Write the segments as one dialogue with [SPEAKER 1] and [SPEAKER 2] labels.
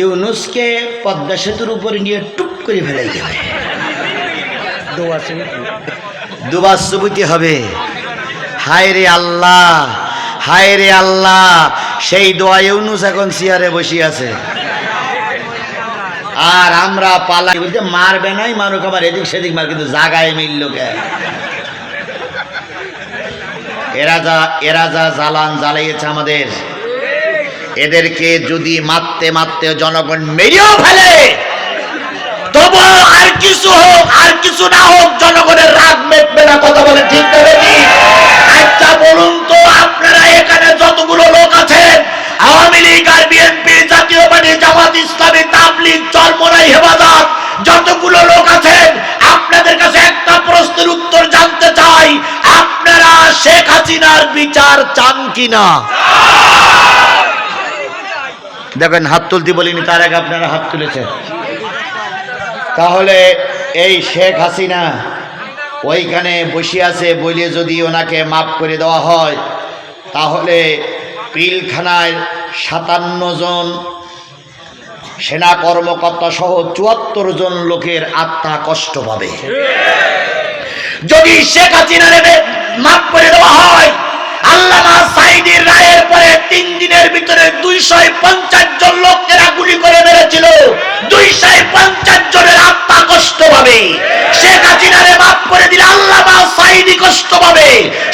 [SPEAKER 1] ইউনুসকে পদ্মা সেতুর উপরে নিয়ে টুপ করে ফেলাই দেবে, দুবার সুবুতি হবে। হায় রে আল্লাহ, হায় রে আল্লাহ, সেই দোয়া ইউনুস এখন চেয়ারে বসে আছে, আর আমরা পালাই বলতে মারবে নাই, মারুক আবার এদিক সেদিক মার, কিন্তু জাগায় মিলল কে? এরা যা জ্বালান জ্বালাইয়েছে আমাদের, এদেরকে যদি মারতে মারতে জনগণ মেরেও ফেলে, তবু আর কিছু হোক আর কিছু না হোক, জনগণের রাগ মেটবে না। কথা বলে ঠিক করে নি? আচ্ছা বলুন তো, আপনারা এখানে যতগুলো লোক আছেন, আওয়ামী লীগ আর বিএনপি, জাতীয় পার্টি, জামাত ইসলামী, তাবলীগ, চরমোনাই, হেফাজত, যতগুলো লোক আছেন, আপনাদের কাছে একটা প্রশ্নের উত্তর জানতে চাই, আপনারা শেখ হাসিনার বিচার চান কিনা? দেখেন, হাত তুলতে বলিনি, তার আগে আপনারা হাত তুলেছেন। তাহলে এই শেখ হাসিনা ওইখানে বসে আছে বলে যদি ওনাকে মাফ করে দেওয়া হয়, তাহলে পিলখানায় 57 জন সেনা কর্মকর্তা সহ 74 জন লোকের আত্মা কষ্ট পাবে। যদি শেখ হাসিনার মাফ করে দেওয়া হয়, আল্লামা সাঈদীর রায়ের পরে 3 দিনের ভিতরে 250 জন লোককে গুলি করে মেরেছিল, 250 জনের আত্মা কষ্ট পাবে। শেখ হাসিনারে মাফ করে দিলে আল্লামা সাঈদী কষ্ট পাবে,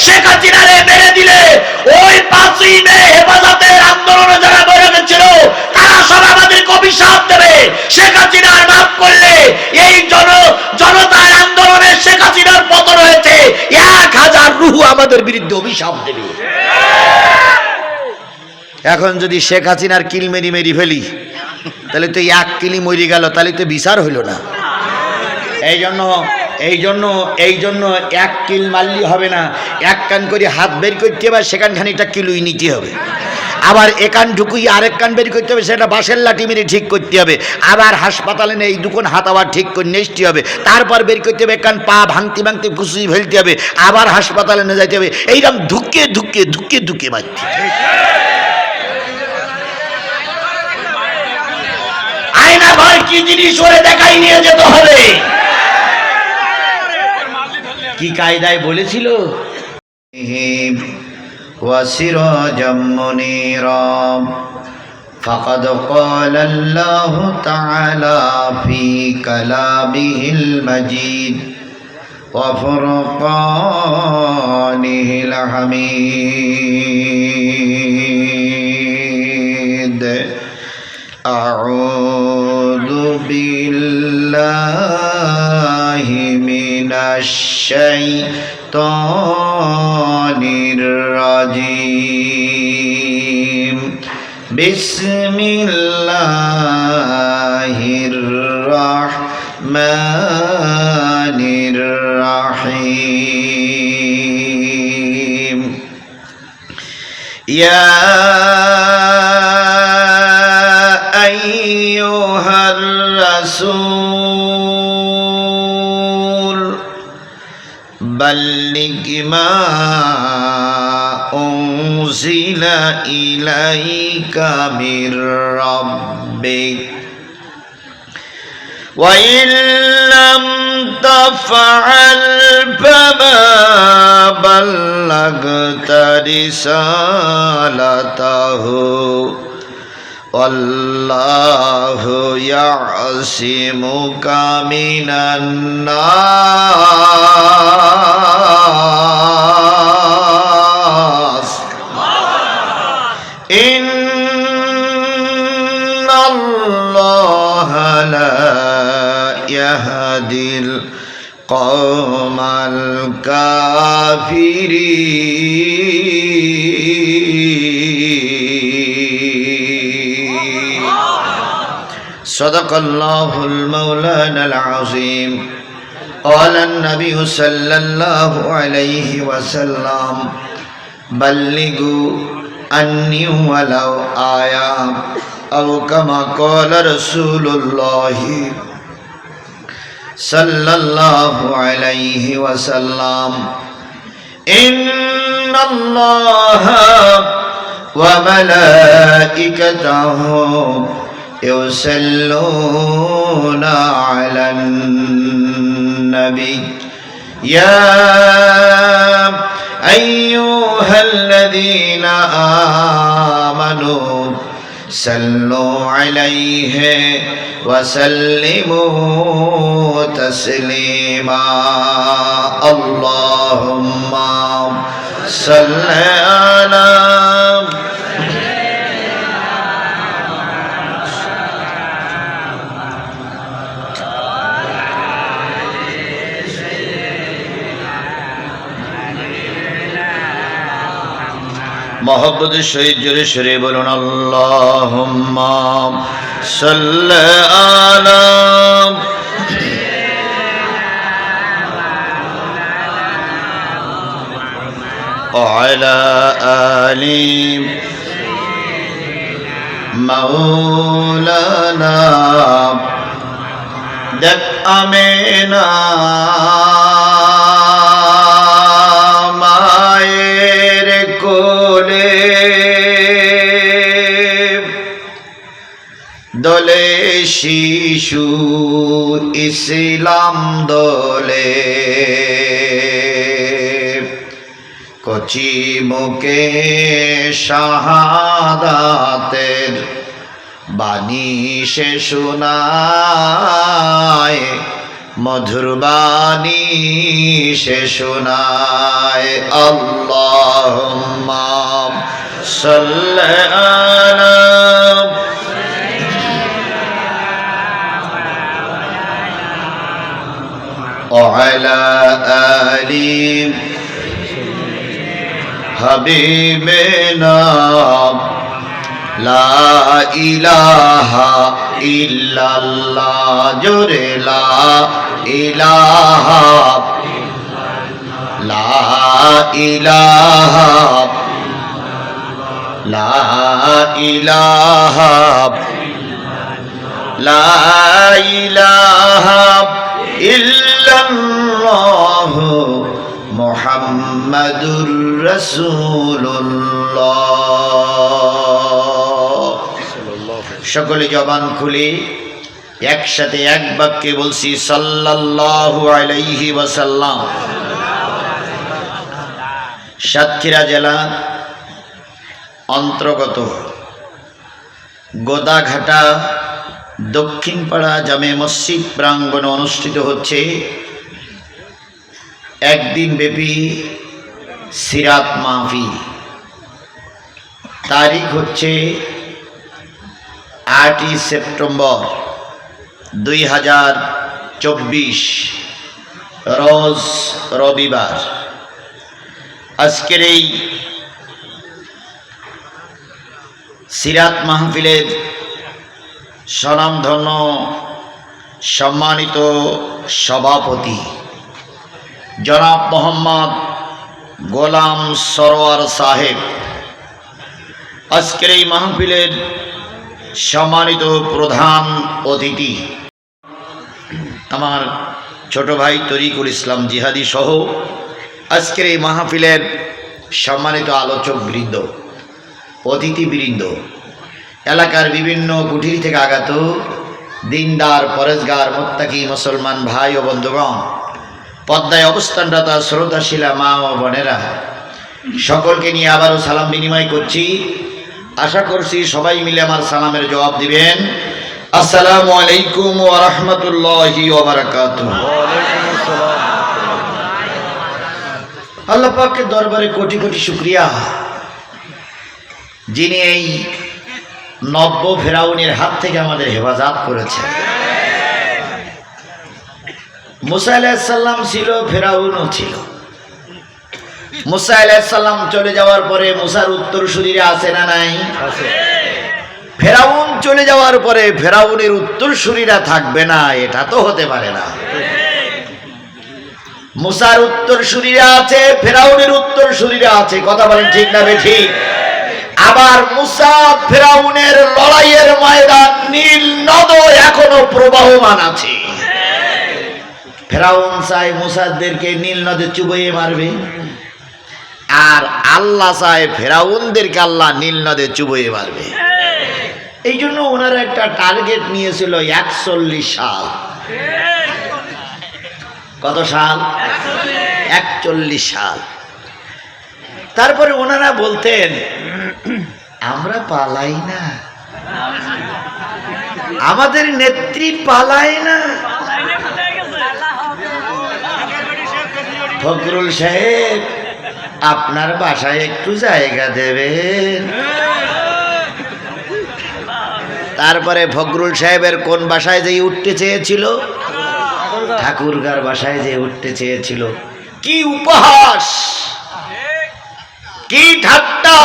[SPEAKER 1] শেখ হাসিনারে মেরে দিলে ওই 5ই মে হেফাজতের আন্দোলনে যারা মরে গেছিল তারা সব আমাদেরকে অভিশাপ দেবে। শেখ হাসিনার মাফ করলে এই জনতার আন্দোলনে শেখ হাসিনার পতন হয়েছে, 1000 রূহ আমাদের বিরুদ্ধে অভিশাপ দেবে। এখন যদি শেখ হাসিনার কিল মেরি ফেলি, তাহলে তো 1 কিলি মরি গেল, তাহলে তো বিচার হইল না। এই জন্য 1 কিল মারলি হবে না, 1 কান করে হাত বের করতে হবে, সেখান খানিকটা কিলুই নিতে হবে। আবার একান ঢুকুই আরেক কান বের করতে হবে, সেটা বাঁশের লাঠি মেরে ঠিক করতে হবে। আবার হাসপাতালে এই 2 হাত আবার ঠিক করে নিয়ে হবে, তারপর বের করতে হবে, একান পা ভাঙতে ভাঙতে ঘুষি ফেলতে হবে, আবার হাসপাতালে নিয়ে যাইতে হবে। এইরকম ধুকে ধুকে ধুকে ধুকে মারতে। আয়না ঘর কি জিনিস ওরে দেখাই নিয়ে যেতে হবে। কি কায়দায় বলেছিল? وسراجا منيرا فقد قال الله تعالى في كلامه المجيد وفرقانه الحميد أعوذ بالله من الشيطان الرجيم بسم الله الرحمن الرحيم يا أيها الرسول بلغ ما أنزل إليك من ربك وإن لم تفعل فما بلغت رسالته والله يعصمك من الناس إن الله لا يهدي القوم الكافرين صدق الله المولانا العظيم قال النبي صلى الله عليه وسلم بلغوا عني ولو آية أو كما قال رسول الله صلى الله عليه وسلم إن الله وملائكته يصلون على النبي يا أيها الذين آمنوا صلوا عليه وسلموا تسليما اللهم صل على मोहब्बत शहीद जोरे शरे बोलून अल्लाहुम्मा सल्ली आला وعلى آل مولانا دك أمينا দলে শিশু ইসলাম দলে কচি মুখে শাহাদাতের বাণী সে শোনায় মধুর বাণী সে শোনায় আল্লাহুম্মা সাল্লি আলা وعلى آل حبيبنا لا إله إلا الله جل لا إله لا إله لا إله لا إله ইল্লাল্লাহ মুহাম্মাদুর রাসূলুল্লাহ সকলে জবান খুলে একসাথে এক বাক্যে বলছি সাল্লাল্লাহু আলাইহি ওয়াসাল্লাম। সাতক্ষীরা জেলা অন্তর্গত গোদাঘাটা দক্ষিণপাড়া জামে মসজিদ প্রাঙ্গণে অনুষ্ঠিত হচ্ছে একদিন ব্যাপী সিরাত মাহফিল। তারিখ হচ্ছে 8ই সেপ্টেম্বর 2024 রোজ রবিবার। আজকের এই সিরাত মাহফিলের স্বনামধন্য সম্মানিত সভাপতি জনাব মোহাম্মদ গোলাম সরোয়ার সাহেব, আজকের এই মাহফিলের সম্মানিত প্রধান অতিথি আমার ছোট ভাই তরিকুল ইসলাম জিহাদি সহ আজকের এই মাহফিলের সম্মানিত আলোচক বৃন্দ, অতিথিবৃন্দ, এলাকার বিভিন্ন কুঠির থেকে আগত দিনদার পরেজগার মুত্তাকি মুসলমান ভাই ও বন্ধুগণ, পদ্মায় অবস্থানরত শ্রদ্ধাশীলা মা ও বোনেরা, সকলকে নিয়ে আবারও সালাম বিনিময় করছি। আশা করছি সবাই মিলে আমার সালামের জবাব দিবেন। আসসালামু আলাইকুম ওয়া রাহমাতুল্লাহি ওয়া বারাকাতুহু। আল্লাহ পাকের দরবারে কোটি কোটি শুকরিয়া, যিনি এই নব্য ফেরাউনের হাত থেকে আমাদের হেফাজত করেছে। মুসা আলাইহিস সালাম ছিল, ফেরাউনও ছিল। মুসা আলাইহিস সালাম চলে যাওয়ার পরে মুসার উত্তরসূরিরা আছে না নাই? আছে। ফেরাউন চলে যাওয়ার পরে ফেরাউনের উত্তরসূরিরা থাকবে না, এটা তো হতে পারে না। মুসার উত্তরসূরিরা আছে, ফেরাউনের উত্তরসূরিরা আছে, কথা বলেন ঠিক না বেঠিক? আবার মুসা ফেরাউনের লড়াইয়ের ময়দান নীল নদ এখনো প্রবাহমান আছে। ফেরাউন চায় মুসাদেরকে নীল নদে চুবিয়ে মারবে, আর আল্লাহ চায় ফেরাউনদেরকে আল্লাহ নীল নদে চুবিয়ে মারবে। এই জন্য ওনারা একটা টার্গেট নিয়েছিল 41 সাল। কত সাল? 41 সাল। তারপরে ওনারা বলতেন আমরা পালাই না, আমাদের নেত্রী পালায় না। ফখরুল সাহেব আপনার বাসায় একটু জায়গা দেবেন। তারপরে ফখরুল সাহেবের কোন বাসায় যে উঠতে চেয়েছিল? ঠাকুরগার বাসায় যে উঠতে চেয়েছিল। কি উপহাস, কি ঠাট্টা,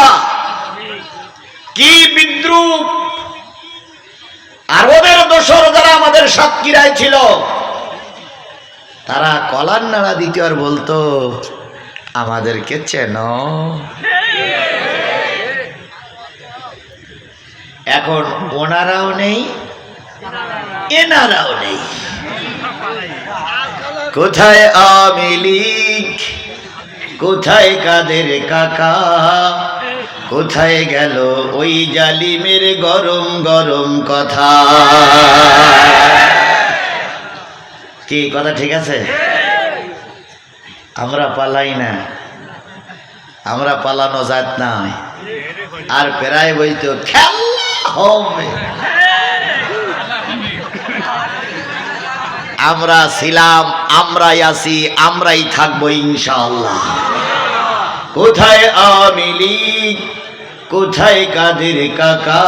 [SPEAKER 1] কি বিদ্রুপ। আর ওদের দোসর যারা আমাদের সাতক্ষীরায় ছিল, তারা কলার নাড়া দিতে আর বলতো আমাদেরকে চেনো। এখন ওনারাও নেই, এনারাও নেই। কোথায় আওয়ামী লীগ, কোথায় কাদের কাকা, কোথায় গেল ওই জালিমের গরম গরম কথা? কি কথা ঠিক আছে? আমরা পালাই না, আমরা পালানো জাত নাই। আর প্রায় বলতো খেলা হবে। আমরা ছিলাম, আমরাই আছি, আমরাই থাকবো ইনশাআল্লাহ। কোথায় আওয়ামী লীগ, কোথায় কাদের কাকা,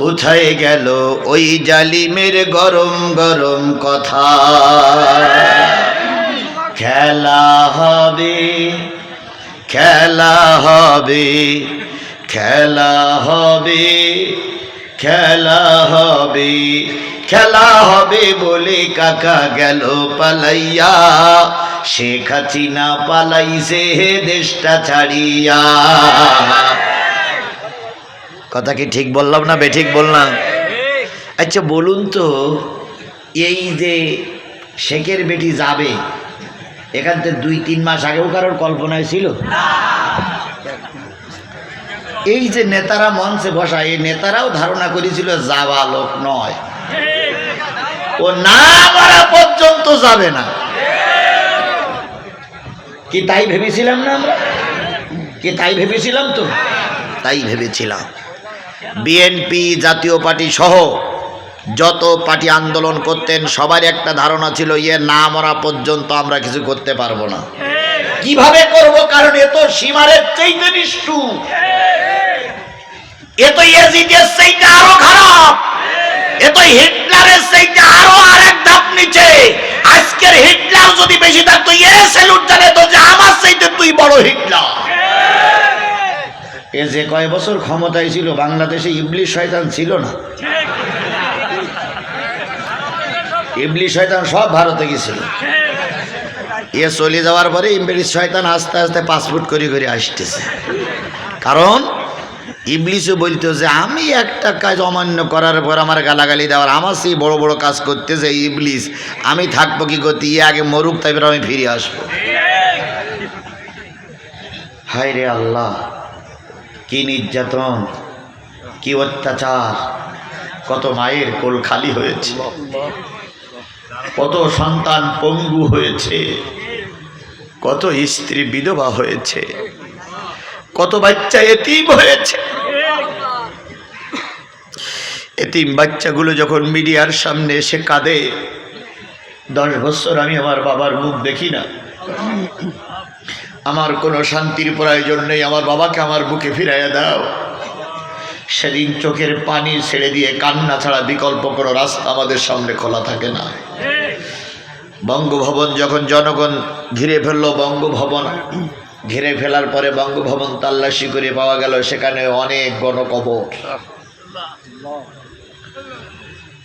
[SPEAKER 1] কোথায় গেল ওই জালিমের গরম গরম কথা? খেলা হবে, খেলা হবে, খেলা হবে, খেলা হবে, খেলা হবে বলে কাকা গেল পালাইয়া। শেখ হাসিনা পালাইছে দেশটা ছাড়িয়া। কথা কি ঠিক বললাম না বেঠিক বললাম? আচ্ছা বলুন তো, এই যে শেখের বেটি যাবে, এখান থেকে 2-3 মাস আগেও কারোর কল্পনায় ছিল? এই যে নেতারা মঞ্চে বসা, এই নেতারাও ধারণা করেছিল যাওয়া লোক নয়, ও না মারা পর্যন্ত যাবে না। কি তাই ভেবেছিলাম না আমরা? কি তাই ভেবেছিলাম? তো তাই ভেবেছিলাম। বিএনপি, জাতীয় পার্টি সহ যত পার্টি আন্দোলন করতেন, সবার একটা ধারণা ছিল ইয়ে না মরা পর্যন্ত আমরা কিছু করতে পারবো না। কিভাবে করব? কারণ এ তো সীমারের চাইতে নিষ্ঠুর, এ তো ইয়াজিদের চাইতে আরো খারাপ, এ তো হিটলারের চাইতে আরো আরেক ধাপ নিচে। আজকের হিটলার যদি বেশি থাকতো, এ স্যালুট জানাতো যে আমার চাইতে তুই বড় হিটলার। এ যে কয় বছর ক্ষমতায় ছিল, বাংলাদেশে ইবলিশ শয়তান ছিল না? ইবলিশ শয়তান সব ভারতে গেছিল। এ চলে যাওয়ার পরে ইবলিশ শয়তান আস্তে আস্তে পাসপোর্ট করে করে আসতেছে। কারণ ইবলিশও বলতো যে আমি একটা কাজ অমান্য করার পর আমার গালাগালি দেওয়ার, আমার সেই বড় বড় কাজ করতেছে ইবলিশ, আমি থাকবো কি করতে? ইয়ে আগে মরুক, তারপর আমি ফিরে আসবো। হায় রে আল্লাহ, কি নির্যাতন, কি অত্যাচার! কত মায়ের কোল খালি হয়েছে, কত সন্তান পঙ্গু হয়েছে, কত স্ত্রী বিধবা হয়েছে, কত বাচ্চা এতিম হয়েছে। এতিম বাচ্চাগুলো যখন মিডিয়ার সামনে এসে কাঁদে, 10 বছর আমি আমার বাবার মুখ দেখি না, আমার কোনো শান্তির প্রয়োজন নেই, আমার বাবাকে আমার বুকে ফিরাইয়া দাও। সেদিন চোখের পানি ছেড়ে দিয়ে কান্না ছাড়া বিকল্প কোনো রাস্তা আমাদের সামনে খোলা থাকে না। বঙ্গভবন যখন জনগণ ঘিরে ফেললো, বঙ্গভবন ঘিরে ফেলার পরে বঙ্গভবন তল্লাশি করে পাওয়া গেল সেখানে অনেক গণকবর।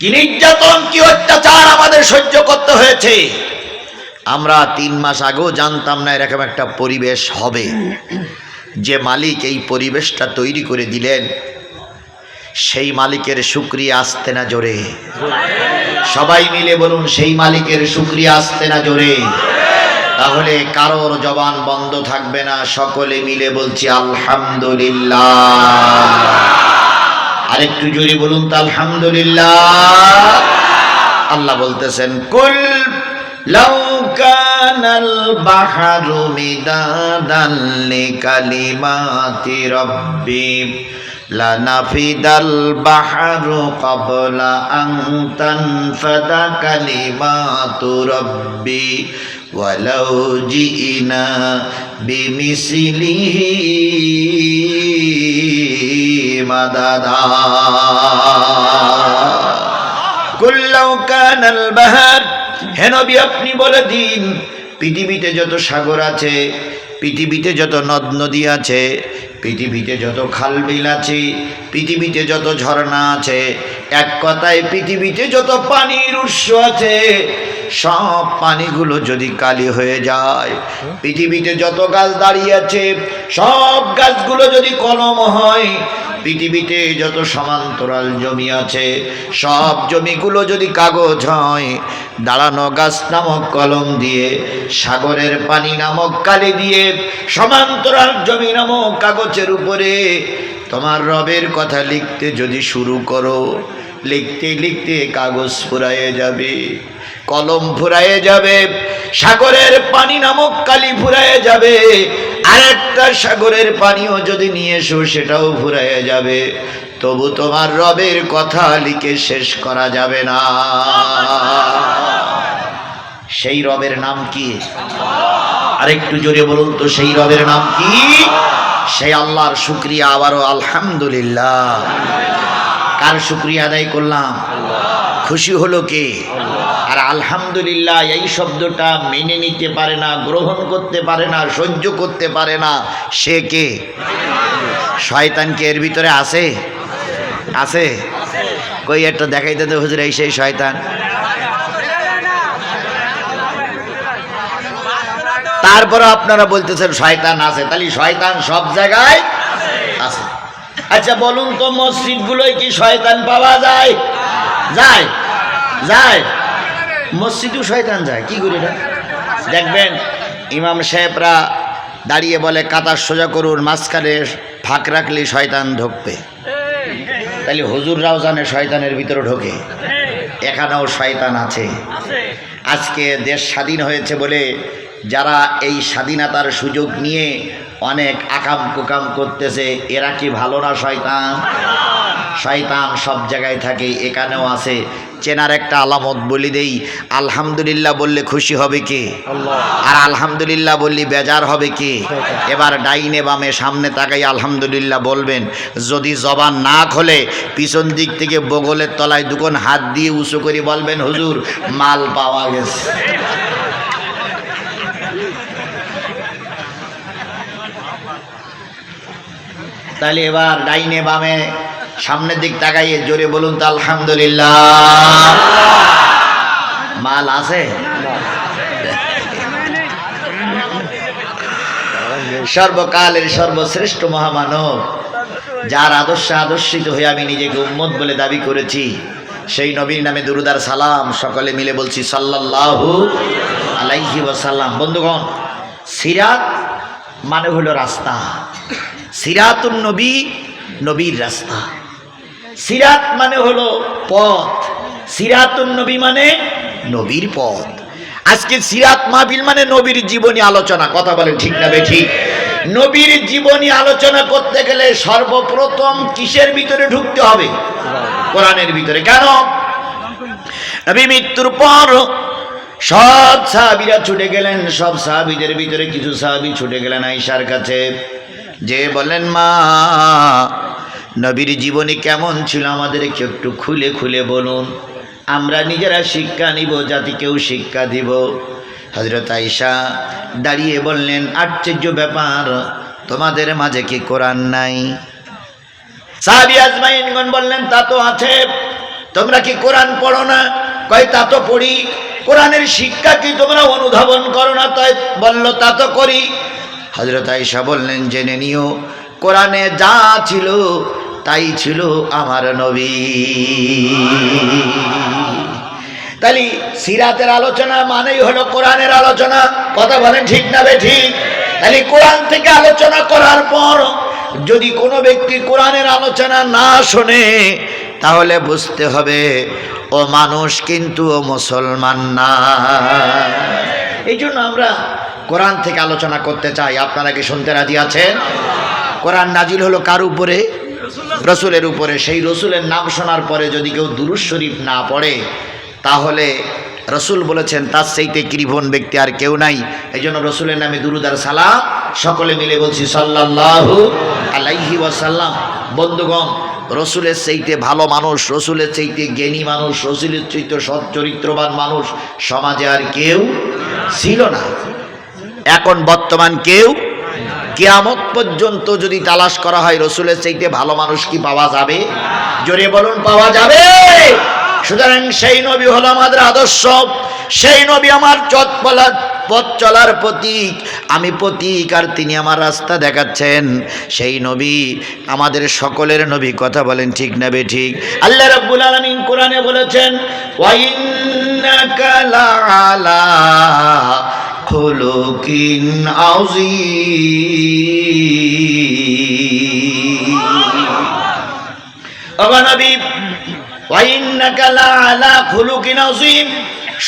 [SPEAKER 1] কি নির্যাতন, কি অত্যাচার আমাদের সহ্য করতে হয়েছে! আমরা 3 মাস আগেও জানতাম না এরকম একটা পরিবেশ হবে। যে মালিক এই পরিবেশটা তৈরি করে দিলেন, সেই মালিকের শুকরিয়া আসতে না জোরে? সবাই মিলে বলুন, সেই মালিকের শুকরিয়া আসতে না জোরে? তাহলে কারোর জবান বন্ধ থাকবে না, সকলে মিলে বলছি আলহামদুলিল্লাহ। আরেকটু জোরে বলুন তো আলহামদুলিল্লাহ। আল্লাহ বলতেছেন কুল লাউ কানাল বাহরু মিদাদান লিকালিমাতি রাব্বি লানাফিদাল বাহরু ক্বাবলা আন তানফাদা কালিমাতু রাব্বি ওয়ালাউ জিনা বিমিসলিহি মাদাদা। কুল লাউ কানাল বাহর, হে নবী আপনি বলে দিন পৃথিবীতে যত সাগর আছে, পৃথিবীতে যত নদ নদী আছে, পৃথিবীতে যত খাল বিল আছে, পৃথিবীতে যত ঝর্ণা আছে, এক কথায় পৃথিবীতে যত পানির উৎস আছে, সব পানিগুলো যদি কালি হয়ে যায়, পৃথিবীতে যত গাছ দাঁড়িয়ে আছে সব গাছগুলো যদি কলম হয়, পৃথিবীতে যত সমান্তরাল জমি আছে সব জমিগুলো যদি কাগজ হয়, দাঁড়ানো গাছ নামক কলম দিয়ে, সাগরের পানি নামক কালি দিয়ে, সমান্তরাল জমি নামক কাগজের উপরে তোমার রবের কথা লিখতে যদি শুরু করো, লিখতে লিখতে কাগজ ফুরায়ে যাবে, কলম ফুরায়ে যাবে, সাগরের পানি নামক কালি ফুরায়ে যাবে, আরেকটা সাগরের পানিও যদি নিয়ে এসো সেটাও ফুরায়ে যাবে, তবু তোমার রবের কথা লিখে শেষ করা যাবে না। সেই রবের নাম কি? আরেকটু জোরে বলুন তো সেই রবের নাম কি? সেই আল্লাহর শুকরিয়া আবারও আলহামদুলিল্লাহ। কার শুকরিয়া আদায় করলাম? খুশি হলো কে? আর আলহামদুলিল্লাহ এই শব্দটা মেনে নিতে পারে না, গ্রহণ করতে পারে না, সহ্য করতে পারে না, সে কে? শয়তান কি এর ভিতরে আছে? আছে? কই একটা দেখাইতে দে হুজুর, এই সেই শয়তান। তারপরে আপনারা বলতেছেন শয়তান আছে, তাহলে শয়তান সব জায়গায় আছে। আচ্ছা বলুন তো মসজিদগুলোয় কি শয়তান পাওয়া যায়? যায়? যায়? মসজিদেও শয়তান যায়? কি করে এটা? দেখবেন ইমাম সাহেবরা দাঁড়িয়ে বলে কাতার সোজা করুন, মাঝখানে ফাঁক রাখলে শয়তান ঢুকবে। তাহলে হুজুররাও জানে শয়তানের ভিতরে ঢোকে, এখানেও শয়তান আছে। আজকে দেশ স্বাধীন হয়েছে বলে যারা এই স্বাধীনতার সুযোগ নিয়ে অনেক আকাম কুকাম করতেছে, এরা কি ভালো না? শয়তান। শয়তান সব জায়গায় থাকে, এখানেও আছে। চেনার একটা আলামত বলি দেই, আলহামদুলিল্লাহ বললে খুশি হবে কে? আর আলহামদুলিল্লাহ বললে বেজার হবে কে? এবার ডাইনে বামে সামনে তাকাই আলহামদুলিল্লাহ বলবেন। যদি জবান না খোলে পিছন দিক থেকে বগলের তলায় দুখন হাত দিয়ে উঁচু করে বলবেন হুজুর মাল পাওয়া গেছে। তাহলে এবার ডাইনে বামে সামনের দিক তাকাইয়ে জোরে বলুন তো আলহামদুলিল্লাহ। মাল আছে? সর্বকালের সর্বশ্রেষ্ঠ মহামানব, যার আদর্শে আদর্শিত হয়ে আমি নিজেকে উম্মত বলে দাবি করেছি, সেই নবীর নামে দুরূদ আর সালাম সকলে মিলে বলছি সাল্লাল্লাহু আলাইহি ওয়াসাল্লাম। বন্ধুগণ, সিরাত মানে হলো রাস্তা। সিরাতুন নবী, নবীর রাস্তা। সিরাত মানে হলো পথ, সিরাতুন নবী মানে নবীর পথ। আজকে সিরাত মাহফিল মানে নবীর জীবনী আলোচনা। কথা বলেন ঠিক না বেঠিক? নবীর জীবনী আলোচনা করতে গেলে সর্বপ্রথম কিসের ভিতরে ঢুকতে হবে? কোরআনের ভিতরে। কেন? নবী মৃত্যুর পর সব সাহাবীরা ছুটে গেলেন, সব সাহাবীদের ভিতরে কিছু সাহাবী ছুটে গেলেন আয়েশার কাছে, যে বলেন মা নবীর জীবনী কেমন ছিল আমাদেরকে একটু খুলে খুলে বলুন, আমরা নিজেরা শিক্ষা নিব, জাতিকেও শিক্ষা দিব। হযরত আয়েশা দাঁড়িয়ে বললেন আশ্চর্য ব্যাপার, তোমাদের মাঝে কি কোরআন নাই? সাহাবী আজমাইনগণ বললেন তা তো আছে, তোমরা কি কোরআন পড়ো না? কয় তা তো পড়ি। কোরআনের শিক্ষা কি তোমরা অনুধাবন করো না? তাই বলল তা তো করি। হযরত আয়েশা বললেন জেনে নিও কোরআনে যা ছিল তাই ছিল আমার নবী। তাহলে সিরাতের আলোচনা মানেই হলো কোরআনের আলোচনা। কথা বলেন ঠিক না বেঠিক? তাহলে কোরআন থেকে আলোচনা করার পর যদি কোনো ব্যক্তি কোরআনের আলোচনা না শোনে তাহলে বুঝতে হবে ও মানুষ কিন্তু ও মুসলমান না। এই জন্য আমরা কোরআন থেকে আলোচনা করতে চাই। আপনারা কি শুনতে রাজি আছেন? কোরআন নাজিল হলো কার উপরে? রসুলের উপরে। সেই রসুলের নাম শোনার পরে যদি কেউ দুরূদ শরীফ না পড়ে তাহলে রসুল বলেছেন তার চাইতে কৃপণ ব্যক্তি আর কেউ নাই। এই জন্য রসুলের নামে দুরূদ আর সালাম সকলে মিলে বলছি সাল্লাল্লাহু আলাইহি ওয়াসাল্লাম। বন্ধুগণ, রসুলের চাইতে ভালো মানুষ, রসুলের চাইতে জ্ঞানী মানুষ, রসুলের চাইতে সৎ চরিত্রবান মানুষ সমাজে আর কেউ ছিল না। এখন বর্তমান কেউ। কিয়ামত পর্যন্ত যদি তালাশ করা হয় রসুলের চাইতে ভালো মানুষ কি পাওয়া যাবে? জোরে বলুন, পাওয়া যাবে? সুতরাং সেই নবী হলো আমাদের আদর্শ, সেই নবী আমার পথ চলার প্রতীক, আমি প্রতীক আর তিনি আমার রাস্তা দেখাচ্ছেন। সেই নবী আমাদের সকলের নবী। কথা বলেন ঠিক না বেঠিক? আল্লাহ রাব্বুল আলামিন কোরআনে বলেছেন ওয়া ইন্নাকা লাআলা খুলুকিন আযীম। ও নবী, ওয়া ইন্নাকা লাআলা খুলুকিন আযীম,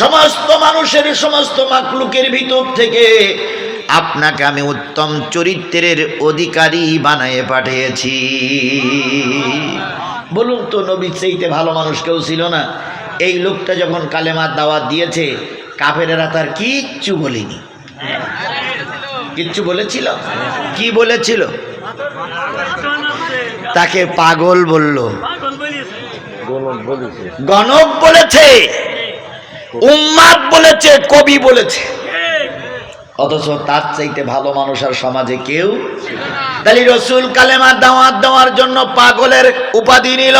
[SPEAKER 1] সমস্ত মানুষের, সমস্ত মাখলুকের ভিতর থেকে আপনাকে আমি উত্তম চরিত্রের অধিকারী বানায়ে পাঠিয়েছি। বলুন তো, নবীর চাইতে ভালো মানুষ কেউ ছিল না? এই লোকটা যখন কালেমার দাওয়াত দিয়েছে কাফেরেরা তার কিচ্ছু বলেনি। কিচ্ছু বলেছিল? কি বলেছিল? তাকে পাগল বলল, গণক বলেছে, উম্মাদ বলেছে, কবি বলেছে। অথচ তার চাইতে ভালো মানুষ আর সমাজে কেউ। তাহলে রসুল কালেমার দাওয়াত দেওয়ার জন্য পাগলের উপাধি নিল,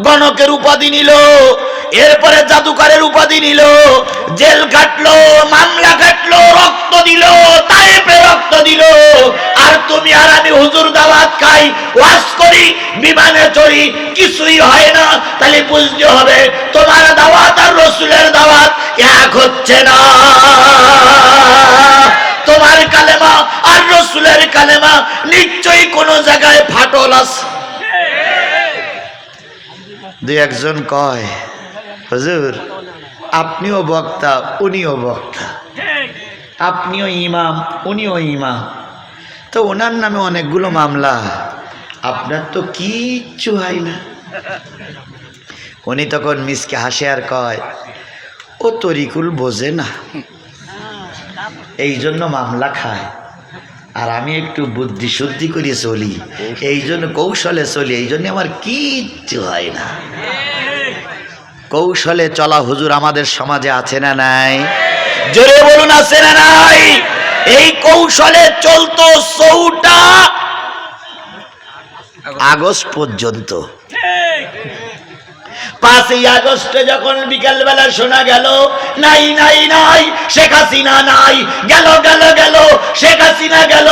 [SPEAKER 1] গণকের উপাধি নিল, এরপরে জাদুকারের উপাধি নিল, জেল কাটলো, মামলা কাটলো, রক্ত দিল, তায়েফে রক্ত দিল। আর তুমি আর আমি হুজুর দাওয়াত খাই, ওয়াজ করি, বিমানে চড়ি, কিছুই হয় না। তাহলে বুঝতে হবে তোমার দাওয়াত আর রসুলের দাওয়াত এক হচ্ছে না। তোমার কালেমা আর রসুলের কালেমা নিশ্চয়ই কোনো জায়গায় ফাটল আছে। দুই একজন কয়, হুজুর আপনিও বক্তা, উনিও বক্তা, আপনিও ইমাম, উনিও ইমাম, তো ওনার নামে অনেকগুলো মামলা, আপনার তো কিচ্ছু হয় না। উনি তখন মিসকে হাসে আর কয়, ও তরিকুল বোঝে না, এই জন্য মামলা খায়, আর আমি একটু বুদ্ধি শুদ্ধি করে চলি, এই জন্য কৌশলে চলি, এই জন্য আমার কিচ্ছু হয় না। কৌশলে চলা হুজুর আমাদের সমাজে আছে না নাই? জোরে বলুন, আছে না নাই? এই কৌশলে চলতো 4টা আগস্ট পর্যন্ত। 5ই আগস্টে যখন বিকালবেলা শোনা গেল নাই নাই নাই, শেখ হাসিনা নাই, গেল গেল গেল, শেখ হাসিনা গেল,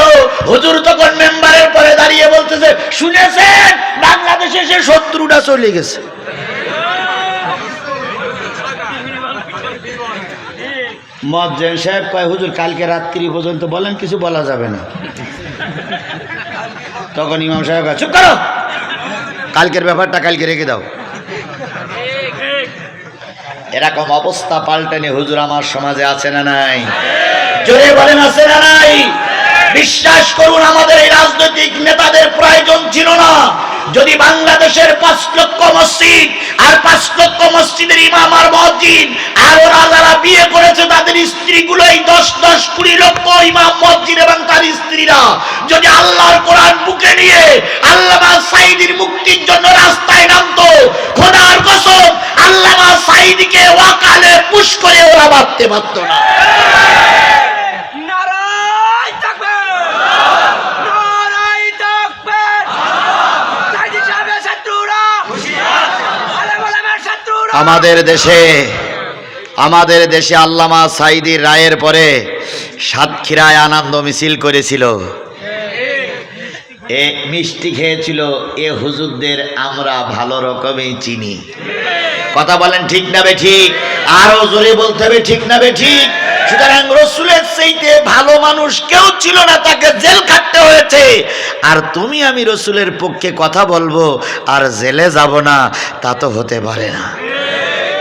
[SPEAKER 1] হুজুর তখন মেম্বারের পরে দাঁড়িয়ে বলতেছে, শুনেছেন বাংলাদেশে সে শত্রুটা চলে গেছে। মুয়াজ্জিন সাহেব কয়, হুজুর কালকে রাত্রি পর্যন্ত বলেন, কিছু বলা যাবে না। তখন ইমাম সাহেব কয়, চুপ করো, কালকের ব্যাপারটা কালকে রেখে দাও। এরকম অবস্থা পাল্টানি হুজুর আমার সমাজে আছে না নাই? জোরে বলেন, আছে না নাই? বিশ্বাস করুন, আমাদের এই রাজনৈতিক নেতাদের প্রয়োজন ছিল না। যদি বাংলাদেশের 5 লক্ষ মসজিদ আর 5 লক্ষ মসজিদের ইমাম আর মুয়াজ্জিন আর ওরা যারা বিয়ে করেছে তাদের স্ত্রীগুলো এই 10-20 লক্ষ ইমাম, মুয়াজ্জিন এবং তার স্ত্রীরা যদি আল্লাহর কোরআন বুকে নিয়ে আল্লামা সাঈদীর মুক্তির জন্য রাস্তায় নামতো, খোদার কসম আল্লামা সাঈদীকে ওয়াকালে পুশ করে ওরা বাঁধতে পারত না। আমাদের দেশে আল্লামা সাঈদীর রায়ের পরে সাতক্ষীরায় আনন্দ মিছিল করেছিল, এ মিষ্টি খেয়েছিল। এ হুজুরদের আমরা ভালো রকমই চিনি। কথা বলেন ঠিক না বেঠিক? আরো জোরে বলতে হবে ঠিক না বেঠিক? সুতরাং রসুলের চাইতে ভালো মানুষ কেউ ছিল না, তাকে জেল খাটতে হয়েছে। আর তুমি আমি রসুলের পক্ষে কথা বলবো আর জেলে যাব না, তা তো হতে পারে না।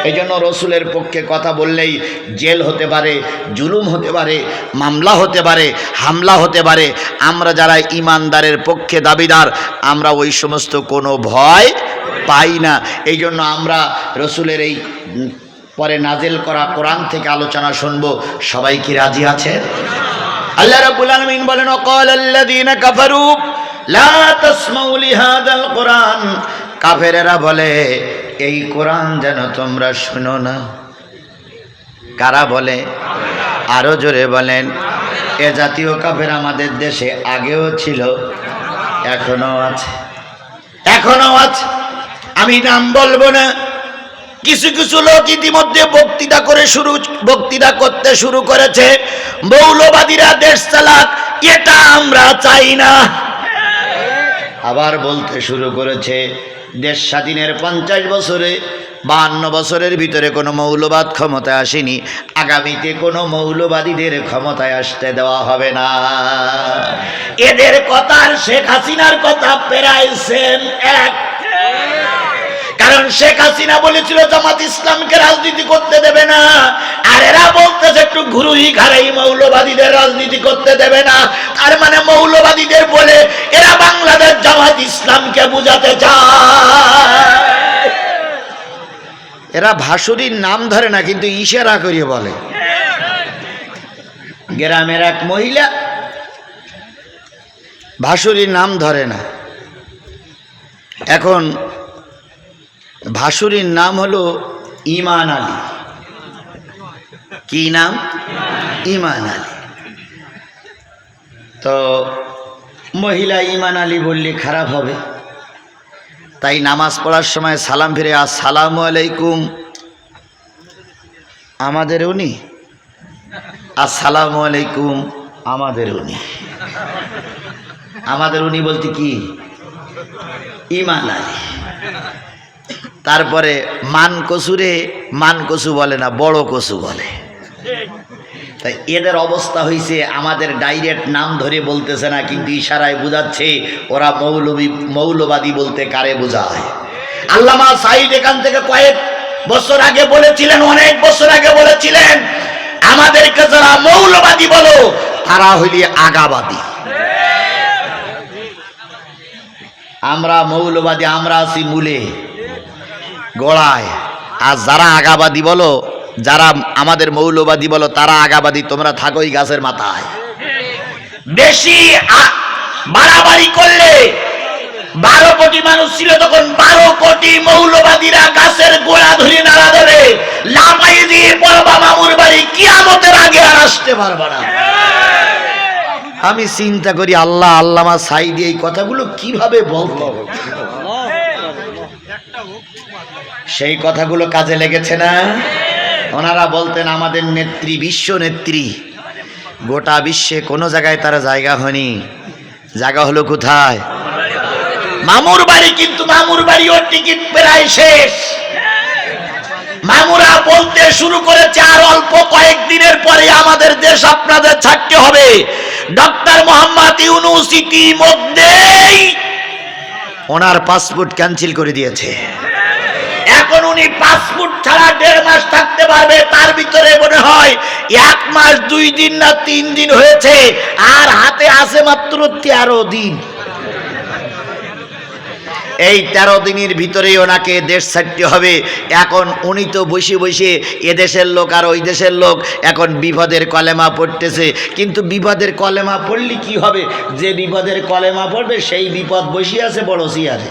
[SPEAKER 1] এই জন্য রসুলের পক্ষে কথা বললেই জেল হতে পারে, জুলুম হতে পারে, মামলা হতে পারে, হামলা হতে পারে। আমরা যারা ইমানদারের পক্ষে দাবিদার, আমরা ওই সমস্ত কোনো ভয় পাই না। এই জন্য আমরা রসুলের এই পরে নাজেল করা কোরআন থেকে আলোচনা শুনবো। সবাই কি রাজি আছেন? আল্লাহ রাব্বুল আলামিন বলেন, ওয়াকালাল্লাযীনা কাফারু লা তাসমাউ লিহাযাল কোরআন। কাফেরেরা বলে এই কোরআন যেন তোমরা শুনো না। কারা বলে? আরো জোরে বলেন। এ জাতীয় কাফের আমাদের দেশে আগেও ছিল, এখনো আছে, এখনো আছে। আমি নাম বলবো না। কিছু কিছু লোক ইতিমধ্যে বক্তৃতা করতে শুরু করেছে, মৌলবাদীরা দেশ চালাক, এটা আমরা চাই না। আবার বলতে শুরু করেছে দেশ স্বাধীনের 50 বছরে 52 বছরের ভিতরে কোনো মৌলবাদ ক্ষমতায় আসেনি, আগামীতে কোনো মৌলবাদীদের ক্ষমতায় আসতে দেওয়া হবে না। এদের কথা আর শেখ হাসিনার কথা প্রায় সেম এক। কারণ শেখ হাসিনা বলেছিল জামাত ইসলামকে রাজনীতি করতে দেবে না, আর এরা বলতেছে একটু ঘুরুই ঘাড়াই মৌলবাদীদের রাজনীতি করতে দেবে না। তার মানে মৌলবাদীদের বলে এরা বাংলাদেশ জামাত ইসলামকে বুঝাতে চায়। এরা ভাসুরীর নাম ধরে না, কিন্তু ইশারা করিয়ে বলে। গ্রামের এক মহিলা ভাসুরীর নাম ধরে না, এখন ভাসুরীর নাম হলো ইমান আলী। কি নাম? ইমান আলী। তো মহিলা ইমান আলী বললে খারাপ হবে, তাই নামাজ পড়ার সময় সালাম ফিরে আসসালামু আলাইকুম, আমাদের উনি, আসসালামু আলাইকুম, আমাদের উনি। আমাদের উনি বলতে কি? ইমান আলী। তারপরে মান কসুরে মান কসু বলে না, বড় কসু বলে। তাই এদের অবস্থা হয়েছে, আমাদের ডাইরেক্ট নাম ধরে বলতেছে না, কিন্তু ইশারায় বুঝাচ্ছে ওরা মৌলবাদী বলতে কারে বোঝায়। আল্লামা সাঈদ এখান থেকে কয়েক বছর আগে বলেছিলেন, অনেক বছর আগে বলেছিলেন, আমাদেরকে যারা মৌলবাদী বলো তারা হইলি আগাবাদী। আমরা মৌলবাদী, আমরা আছি মূলে গোড়ায়। আর যারা আগাবাদী বলো, যারা আমাদের মৌলবাদী বলো, তারা আগাবাদী, তোমরা থাকোই গাছের মাথায়। বেশি বাড়াবাড়ি করলে 12 কোটি মানুষ ছিল তখন, 12 কোটি মৌলবাদীরা গাছের গোড়া ধরে নাড়া দেবে, লাফাই দিয়ে পড়বা মামুর বাড়ি, কিয়ামতের আগে আর আসতে পারবা না। আমি চিন্তা করি আল্লাহ আল্লামা সাঈদী এই কথাগুলো কিভাবে বলতো, সেই কথাগুলো কাজে লেগেছে না? ওনারা বলতেন আমাদের নেত্রী, বিশ্ব নেত্রী, গোটা বিশ্বে কোনো জায়গায় তারা জায়গা হয়নি, জায়গা হলো কোথায়? মামুর বাড়ি। কিন্তু মামুর বাড়িও টিকিট প্রায় শেষ। মামুরা বলতে শুরু করেছে আর অল্প কয়েকদিনের পরে আমাদের দেশ আপনাদের ছাড়তে হবে। ডক্টর মোহাম্মদ ইউনূস ইতিমধ্যেই ওনার পাসপোর্ট ক্যান্সেল করে দিয়েছে। এখন উনি পাসপোর্ট ছাড়া 1.5 মাস থাকতে পারবে, তার ভিতরে মনে হয় 1 মাস 2 দিন না 3 দিন হয়েছে, আর হাতে আছে মাত্র 13 দিন। এই 13 দিনের ভিতরেই ওনাকে দেশ ছাড়তে হবে। এখন উনি তো বসে বসে এদেশের লোক আর ওই দেশের লোক এখন বিপদের কলেমা পড়তেছে, কিন্তু বিপদের কলেমা পড়লে কি হবে? যে বিপদের কলেমা পড়বে সেই বিপদ বসে আছে বড় চেয়ারে।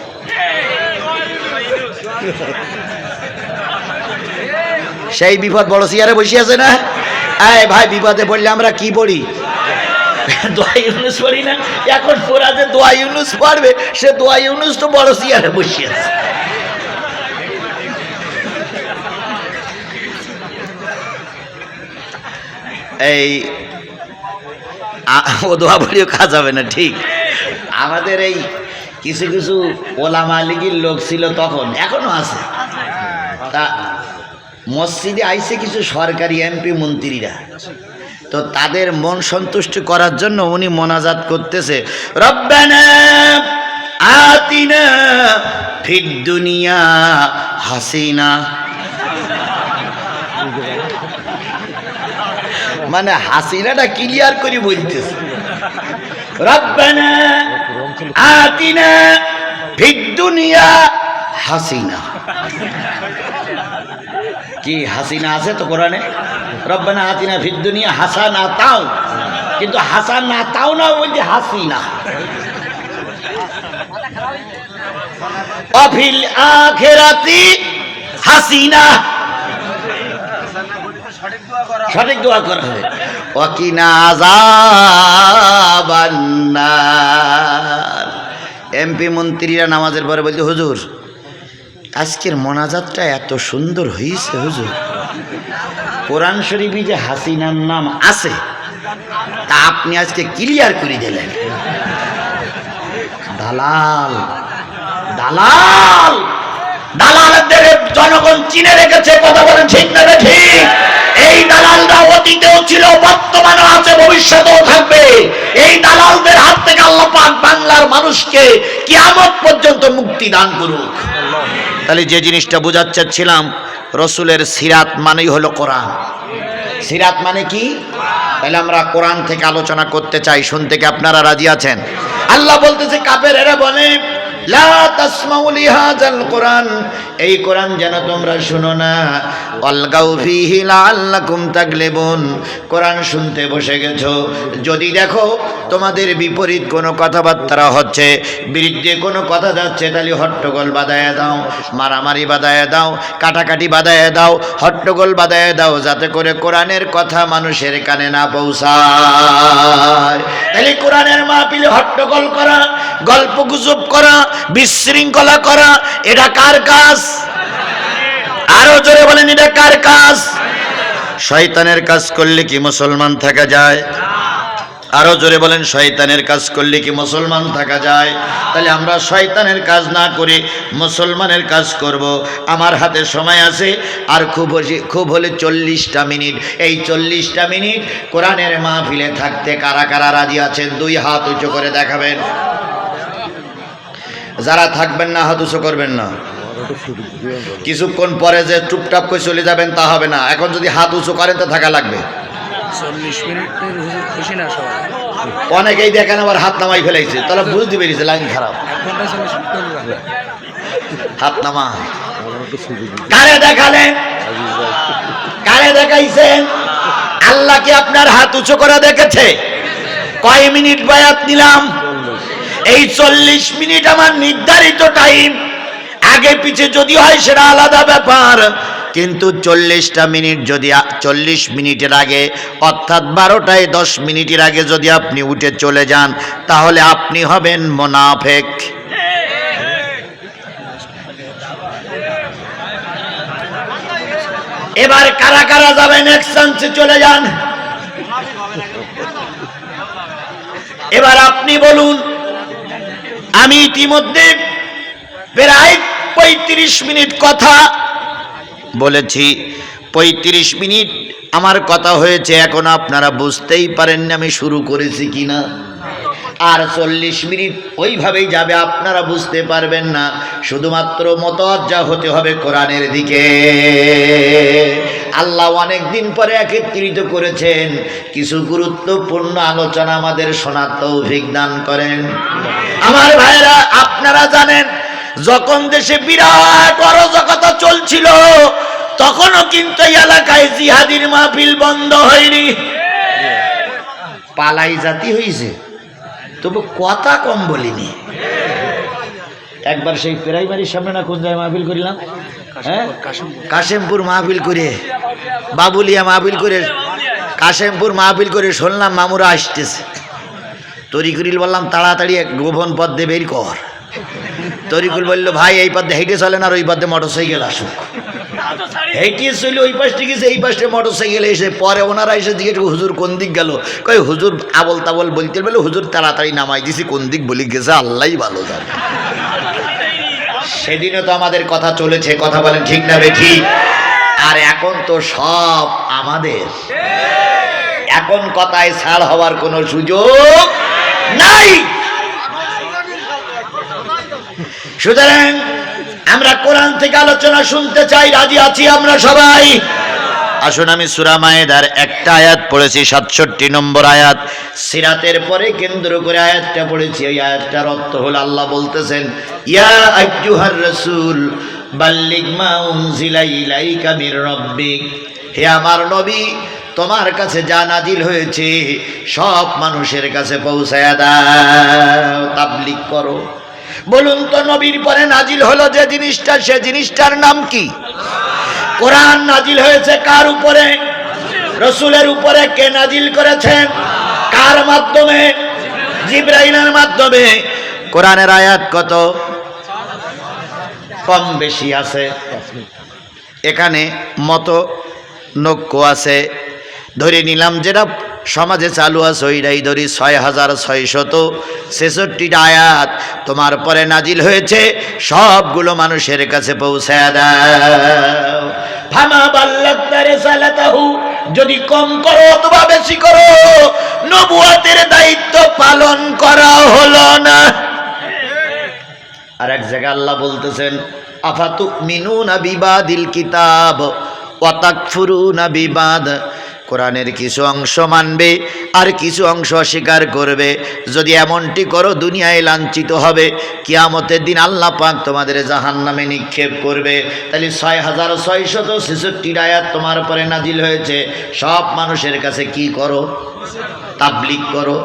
[SPEAKER 1] সেই বিপদ বড় চেয়ারে বসে আছে না? এই ভাই, বিপদে পড়লে আমরা কি পড়ি? দোয়া ইউনুস পড়ি না? এখন পড়া যে দোয়া ইউনুস পড়বে, সে দোয়া ইউনুস তো বড় চেয়ারে বসে আছে। এই ও দোয়া বলিও কাজ হবে না, ঠিক। আমাদের এই কিছু কিছু ওলামা লীগের লোক ছিল তখন, এখনো আছে, তা মসজিদে আইছে কিছু সরকারি এমপি মন্ত্রীরা, তো তাদের মন সন্তুষ্ট করার জন্য উনি মোনাজাত করতেছে, রব্বানা আতিনা ফিদ দুনিয়া হাসিনা। মানে হাসিনাটা ক্লিয়ার করে বলতেছে, রব্বানা আতিনা ফিদ দুনিয়া হাসিনা। কি হাসিনা আছে তো কোরআনে? রব্বানা আতিনা ফিদ দুনিয়া হাসানা তাও, কিন্তু হাসানা তাও না, বলছে হাসিনা। অফিল আখিরাতি হাসিনা, সঠিক দোয়া করা হবে। ওয়াকিনা আযাবান নার। এমপি মন্ত্রীরা নামাজের পরে বলতে, হুজুর আজকের মোনাজাতটা এত সুন্দর হয়েছে হুজুর, কোরআন শরীফে যে হাসিনার নাম আছে তা আপনি আজকে ক্লিয়ার করে দিলেন। দালাল দালাল দালালদের জনগণ চিনে রেখেছে, কথা বলেন ঠিক না ঠিক? এই দালালরা অতীতেও ছিল, বর্তমানেও আছে, ভবিষ্যতেও থাকবে। এই দালালদের হাত থেকে আল্লাহ পাক বাংলার মানুষকে কিয়ামত পর্যন্ত মুক্তি দান করুক। তাহলে যে জিনিসটা বোঝাতে চাচ্ছিলাম, রসুলের সিরাত মানেই হলো কোরআন। সিরাত মানে কি? তাহলে আমরা কোরআন থেকে আলোচনা করতে চাই, শুনতে কি আপনারা রাজি আছেন? আল্লাহ বলতেছে কাফেরেরা বলে, লা তাসমাউ লিহাযাল কোরআন, এই কোরআন যেন তোমরা শুনো না, আলগাউ ফীহি লাআল্লাকুম তাগলিবুন। কোরআন শুনতে বসে গেছো, যদি দেখো তোমাদের বিপরীত কোনো কথাবার্তা হচ্ছে, বিরুদ্ধে কোনো কথা যাচ্ছে, তাহলে হট্টগোল বাঁধায়া দাও, মারামারি বাঁধায়া দাও, কাটাকাটি বাঁধায়া দাও, হট্টগোল বাঁধায়া দাও, যাতে করে কোরআনের কথা মানুষের কানে না পৌঁছায়। তাহলে কোরআনের মাহফিলে হট্টগোল করা, গল্প গুজব করা, বিশৃঙ্খলা করা, এটা কার কাজ? আরো জোরে বলেন, এটা কার কাজ? শয়তানের কাজ করলে কি মুসলমান থাকা যায়? আরো জোরে বলেন, শয়তানের কাজ করলে কি মুসলমান থাকা যায়? তাহলে আমরা শয়তানের কাজ না করে মুসলমানের কাজ করব। আমার হাতে সময় আছে আর খুব হলে 40টা মিনিট। এই 40টা মিনিট কোরআনের মাহফিলে থাকতে কারা কারা রাজি আছেন? 2 হাত উঁচু করে দেখাবেন। যারা থাকবেন না হাত উঁচু করবেন না। কিছুক্ষণ পরে যে টুপটাপ করে চলে যাবেন তা হবে না। এখন যদি হাত উঁচু করেন তো থাকা লাগবে।
[SPEAKER 2] 40 মিনিট খুশি না সবাই?
[SPEAKER 1] অনেকেই দেখেন আবার হাত নামাই ফেলাইছে, তাহলে বুঝতে পেরেছে লাইন খারাপ। হাত নামা কারে দেখালেন? কারে দেখাইছেন? আল্লাহ কি আপনার হাত উঁচু করে দেখেছে? কয় মিনিট বায়াত নিলাম? এই 40 মিনিট আমার নির্ধারিত টাইম। আগে পিছে যদি হয় সেটা আলাদা ব্যাপার, কিন্তু 40টা মিনিট যদি 40 মিনিটের আগে অর্থাৎ 12টায় 10 মিনিটের আগে যদি আপনি উঠে চলে যান, তাহলে আপনি হবেন মুনাফিক। এবার কারা কারা যাবেন? এক চান্সে চলে যান। এবার আপনি বলুন। আমি ইতিমধ্যে প্রায় 35 মিনিট কথা বলেছি। 35 মিনিট আমার কথা হয়েছে, এখন আপনারা বুঝতেই পারেননি আমি শুরু করেছি কিনা। আর 40 মিনিট ওইভাবেই যাবে, আপনারা বুঝতে পারবেন না। শুধুমাত্র মতওয়াজ্জা হতে হবে কোরআনের দিকে। আল্লাহ অনেক দিন পরে একত্রিত করেছেন, কিছু গুরুত্বপূর্ণ আলোচনা আমাদের শোনার তৌফিক দান করেন। আমার ভাইরা, আপনারা জানেন যখন দেশে বিরাট অরাজকতা চলছিল, তখনও কিন্তু এই এলাকায় জিহাদির মাহফিল বন্ধ হয়নি। পালাই জাতি হয়েছে, তবু কথা কম বলিনি। একবার সেই প্রাইমারির সামনে না কোন জায়গায় মাহফিল করিলাম, হ্যাঁ, কাশেমপুর মাহফিল করে, বাবুলিয়া মাহফিল করে, কাশেমপুর মাহফিল করে শুনলাম মামুরা আসতেছে। তরিকুল বললাম তাড়াতাড়ি এক গোপন পথ দিয়ে বের কর। তরিকুল বলল, ভাই এই পথে হেঁটে চলেন, আর ওই পথে মোটরসাইকেল আসুক। হেঁটে চলে ওই পাশে গেছে, এই পাশে মোটরসাইকেল এসে পরে ওনারা এসে জিজ্ঞেস হুজুর কোন দিক গেল? কই হুজুর আবল তাবল বলতে বলে, হুজুর তাড়াতাড়ি নামাই দিছি, কোন দিক বলি গেছে আল্লাহই ভালো জানে। সেদিনও তো আমাদের কথা চলেছে, কথা বলেন ঠিক না ঠিক? আর এখন তো সব আমাদের, এখন কথায় ছাড় হওয়ার কোনো সুযোগ নাই। সুতরাং আমরা কোরআন থেকে আলোচনা শুনতে চাই, রাজি আছি আমরা সবাই? আসুন আমি সূরা মায়েদার একটা আয়াত পড়েছি, 67 নম্বর আয়াত। সিরাতের পরে কেন্দ্র করে আয়াতটা পড়েছি। এই আয়াতটার অর্থ হলো আল্লাহ বলতেছেন, ইয়া আইয়ুহার রাসূল বাল্লিগ মা উনজিলা ইলাইকা মির রাব্বিক, হে আমার নবী, তোমার কাছে যা নাজিল হয়েছে সব মানুষের কাছে পৌঁছায়া দাও, তাবলীগ করো। বলুন তো, নবীর পরে নাজিল হলো যে জিনিসটা, সে জিনিসটার নাম কি? কোরআন নাজিল হয়েছে কার উপরে? রাসূলের উপরে। কে নাজিল করেছেন? কার মাধ্যমে? জিবরাইলের মাধ্যমে। কোরআনের আয়াত কত? কম বেশি আছে, এখানে মত নক্য আছে। ধরে নিলাম যেটা সমাজে চালু আছে ওইটাই ধরি, 6666টা আয়াত তোমার পরে নাজিল হয়েছে, সবগুলো মানুষের কাছে পৌঁছায় দাও। ফামা বাল্লাগতা রিসালাতাহু, যদি কম করো অথবা বেশি করো, নবুয়তের দায়িত্ব পালন করা হলো না। আর এক জায়গায় আল্লাহ বলতেছেন, আফাতুমিনুনা বিবাদিল কিতাব ওয়া তাকফুরুনা বিবাদ, কোরআনের কিছু অংশ মানবে আর কিছু অংশ অস্বীকার করবে। যদি এমনটি করো দুনিয়ায় লাঞ্ছিত হবে, কিয়ামতের দিন আল্লাহ পাক তোমাদের জাহান্নামে নিক্ষেপ করবে। তাহলে 6666 আয়াত তোমার পরে নাজিল হয়েছে, সব মানুষের কাছে কি করো? তাবলীগ করো।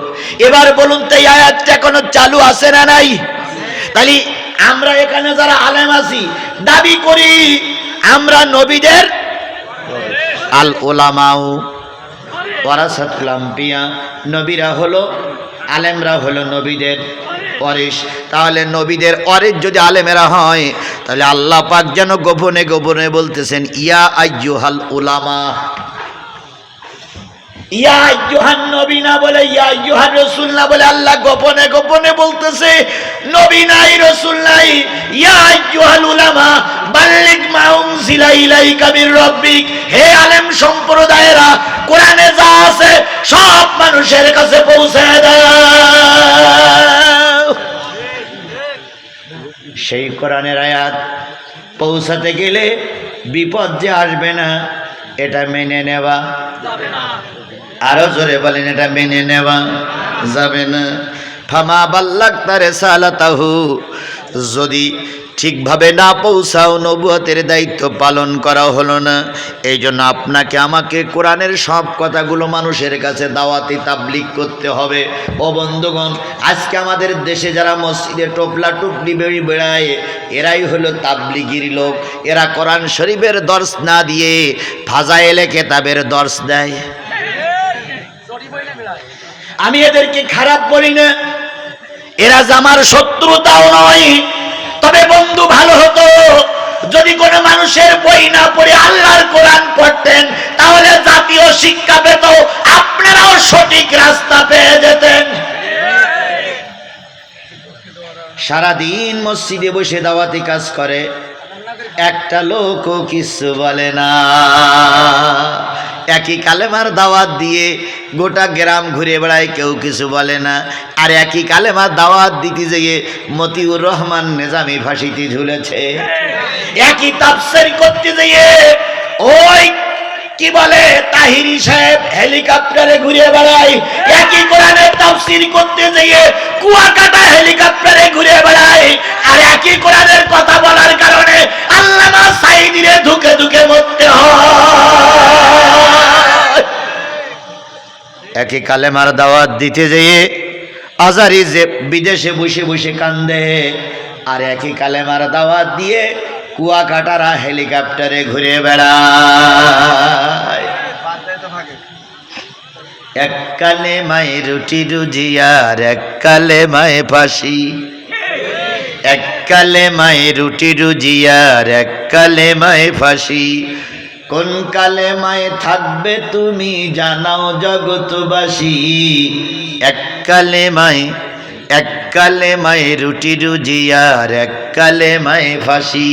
[SPEAKER 1] এবার বলুন তো, এই আয়াতটা এখনো চালু আছে না নাই? তাহলে আমরা এখানে যারা আলেম আছি দাবি করি আমরা নবীদের আল উলামাউ ওয়ারাসাতুল আম্বিয়া, নবীরা হলো, আলেমরা হলো নবীদের ওয়ারিস। তাহলে নবীদের ওয়ারিস যদি আলেমেরা হয়, তাহলে আল্লাহ পাক যেন গোপনে গোপনে বলতেছেন, ইয়া আইয়ুহাল উলামা, ইয়া আইয়ুহান নবী না বলে, ইয়া আইয়ুহার রাসূল না বলে আল্লাহ গোপনে গোপনে বলতেছে, নবী নাই রাসূল নাই, ইয়া আইয়ুহাল উলামা বাল্লিগ মা উনজিলা ইলাইকা মির রাব্বিক, হে আলেম সম্প্রদায়েরা, কোরআনে যা আছে সব মানুষের কাছে পৌঁছায় দাও। সেই কোরআনের আয়াত পৌঁছাতে গেলে বিপদ যে আসবে না এটা মেনে নেওয়া যাবে না। আরো জোরে বলেন, এটা মেনে নেওয়া যাবে না। ফামা বাল্লাগতা রিসালাতাহু, যদি ঠিকভাবে না পৌঁছাও, নবুয়তের দায়িত্ব পালন করা হলো না। এই জন্য আপনাকে আমাকে কোরআনের সব কথাগুলো মানুষের কাছে দাওয়াতি তাবলীগ করতে হবে। ও বন্ধুগণ, আজকে আমাদের দেশে যারা মসজিদে টোপলা টুপলি বেড়ায়, এরাই হলো তাবলীগীর লোক। এরা কোরআন শরীফের দর্স না দিয়ে ফাজায়েলে কেতাবের দর্স দেয়। আমি এদেরকে খারাপ বলি না, এরা আমার শত্রুতাও নয়। তবে বন্ধু, ভালো হতো যদি কোনো মানুষের বই না পড়ে আল্লাহর কোরআন পড়তেন, তাহলে জাতীয় শিক্ষা পেত, আপনারাও সঠিক রাস্তা পেয়ে যেতেন। সারাদিন মসজিদে বসে দাওয়াতি কাজ করে, একটা লোকও কিছু বলে না। একই কালেমার দাওয়াত দিয়ে গোটা গ্রাম ঘুরে বেড়ায়, কেউ কিছু বলে না। আর একই কালেমার দাওয়াত দিতে যেয়ে মতিউর রহমান নিজামী ফাঁসিতে ঝুলেছে। একই তাফসীর করতে যেয়ে ওই কি বলে তাহিরি সাহেব হেলিকপ্টারে ঘুরে বেড়ায়। একই কোরআনের তাফসীর করতে যেয়ে কুয়াকাটা হেলিকপ্টারে ঘুরে বেড়ায়। আর একই কোরআনের কথা বলার কারণে আল্লামা সাঈদীরে ধুকে ধুকে মরতে হয়। একই কালেমার দাওয়াত দিতে যেয়ে আজারি যে বিদেশে বসে বসে কান্দে, আর একই কালেমার দাওয়াত দিয়ে কুয়াকাটারা হেলিকপ্টারে ঘুরে বেড়ায়। এক কালেমায় রুটি রুজিয়ার, এক কালেমায় ফাঁসি। এক কালেমায় রুটি রুজিয়ার, এক কালেমায় ফাঁসি। কোন কালেমায় থাকবে তুমি জানাও জগৎবাসী। এক কালেমায়, এক কালেমায় রুটি রুজিয়ার, এক কালেমায় ফাঁসি।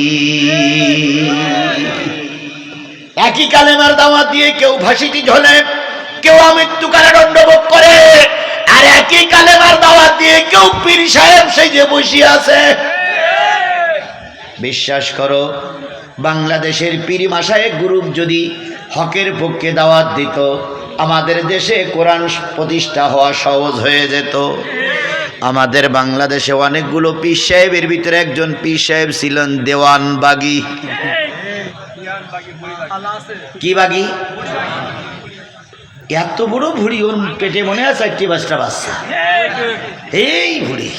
[SPEAKER 1] একই কালেমার দাওয়াত দিয়ে কেউ ফাঁসিতে ঝোলে, কেউ মৃত্যু কারাদণ্ড ভোগ করে, আর একই কালেমার দাওয়াত দিয়ে কেউ পীর সাহেব সেজে বসে আছে। বিশ্বাস করো, বাংলাদেশের পীর মাশায়েখ গ্রুপ যদি হকের পক্ষে দাওয়াত দিত, আমাদের দেশে কোরআন প্রতিষ্ঠা হওয়া সহজ হয়ে যেত। আমাদের বাংলাদেশে অনেকগুলো পীর সাহেবের ভিতরে একজন পীর সাহেব ছিলেন দেওয়ান বাগী। কি বাগী? এত বড় ভুড়ি, ওর পেটে মনে আছে 4-5টা বাচ্চা, এই ভুড়ি।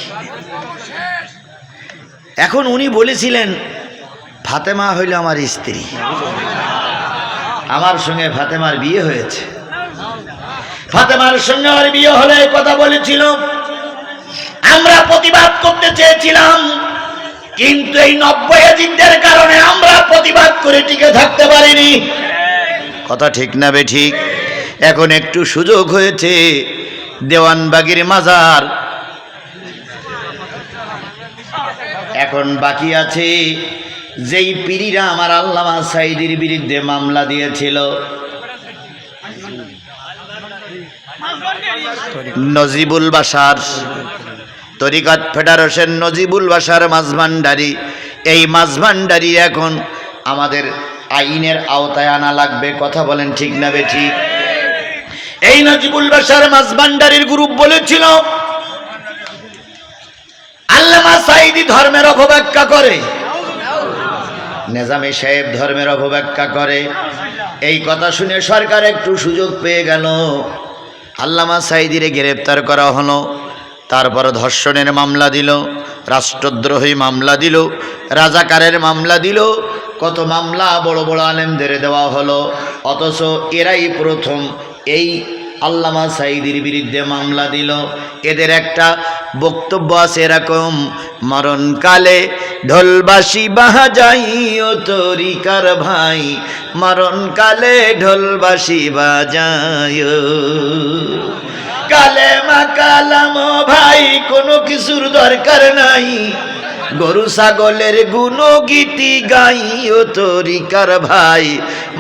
[SPEAKER 1] এখন উনি বলেছিলেন ফাতেমা হইল আমার স্ত্রী, আমার সঙ্গে ফাতেমার বিয়ে হয়েছে, ফাতেমার সঙ্গে আমার বিয়ে হলে এই কথা বলেছিল। আমরা প্রতিবাদ করতে চেয়েছিলাম, কিন্তু এই 90 এজিদদের কারণে আমরা প্রতিবাদ করে টিকে থাকতে পারিনি। কথা ঠিক না বে ঠিক? এখন একটু সুযোগ হয়েছে, দেওয়ানবাগীর মাজার এখন বাকি আছে। যেই পীরিরা আমার আল্লামা সাঈদীর বিরুদ্ধে মামলা দিয়েছিল, নজিবুল বাশার, তরিকাত ফেডারেশন নজিবুল বাশার মাঝভান্ডারী, এই মাঝভান্ডারী এখন আমাদের আইনের আওতায় আনা লাগবে। কথা বলেন ঠিক না বে ঠিক? এই নজিবুল বাশার মাঝভান্ডারীর গ্রুপ বলেছিল আল্লামা সাঈদী ধর্মের অপব্যাখ্যা করে, নিজামী সাহেব ধর্মের অপব্যাখ্যা করে। এই কথা শুনে সরকার একটু সুযোগ পেয়ে গেল, আল্লামা সাঈদীরে গ্রেপ্তার করা হলো। তারপর ধর্ষণের মামলা দিল, রাষ্ট্রদ্রোহী মামলা দিল, রাজাকারের মামলা দিল, কত মামলা বড় বড় আলেমদের দেওয়া হলো। অথচ এরাই প্রথম এই আল্লামা সাঈদীর বিরুদ্ধে মামলা দিল। এদের একটা বক্তব্য আছে এরকম, মরণকালে ঢোলবাসি বাজাইও তরিকার ভাই, মরণকালে ঢোলবাসি বাজাইও, কালেমা কালাম ভাই কোনো কিছুর দরকার নাই, গরু ছাগলের গুণগীতি গাইও তরিকার ভাই,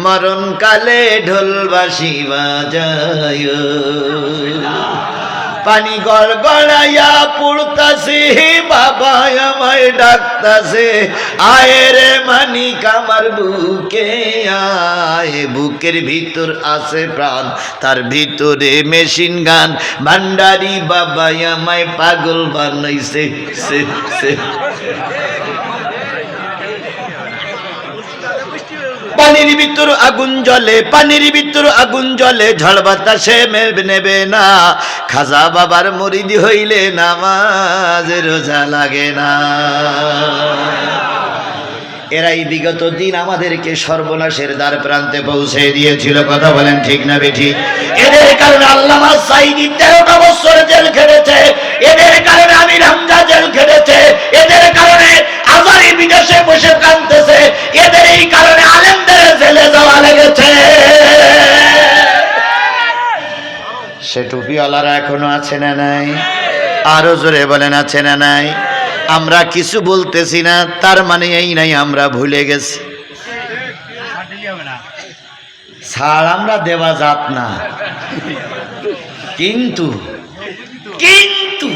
[SPEAKER 1] মরণকালে ঢোলবাসি বাজাইও। পানি গড়গড়াইয়া পড়তাছে, বাবা আমায় ডাকতাছে, আয় রে মানিক আমার বুকে আয়, বুকের ভিতর আছে প্রাণ, তার ভিতরে মেশিন গান, ভান্ডারি বাবা আমায় পাগল বানাইছে। পানির ভিতর আগুন জ্বলে, পানির ভিতর আগুন জ্বলে, ঝড় বাতাসে নেবে না, খাজা বাবার মুরিদি হইলে নামাজ রোজা লাগে না। এরাই বিগত দিন আমাদেরকে সর্বনাশের দ্বার প্রান্তে পৌঁছে দিয়েছিল। কথা বলেন ঠিক না বেঠিক? এদের কারণে আল্লামা সাঈদী 13টা বছর জেল খেটেছে, এদের কারণে আমির হামজা জেল খেটেছে, এদের কারণে আজারি বিদেশে বসে কাঁদতেছে, এদের এই কারণে আলেমদের জেলে যাওয়া লেগেছে। সে টুপিওয়ালারা এখনো আছে না নাই? আরো জোরে বলেন আছে না নাই? আমরা কিছু বলতেছি না, তার মানে এই নাই আমরা ভুলে গেছি। ছাড় আমরা দেওয়া যাত না, কিন্তু কিন্তু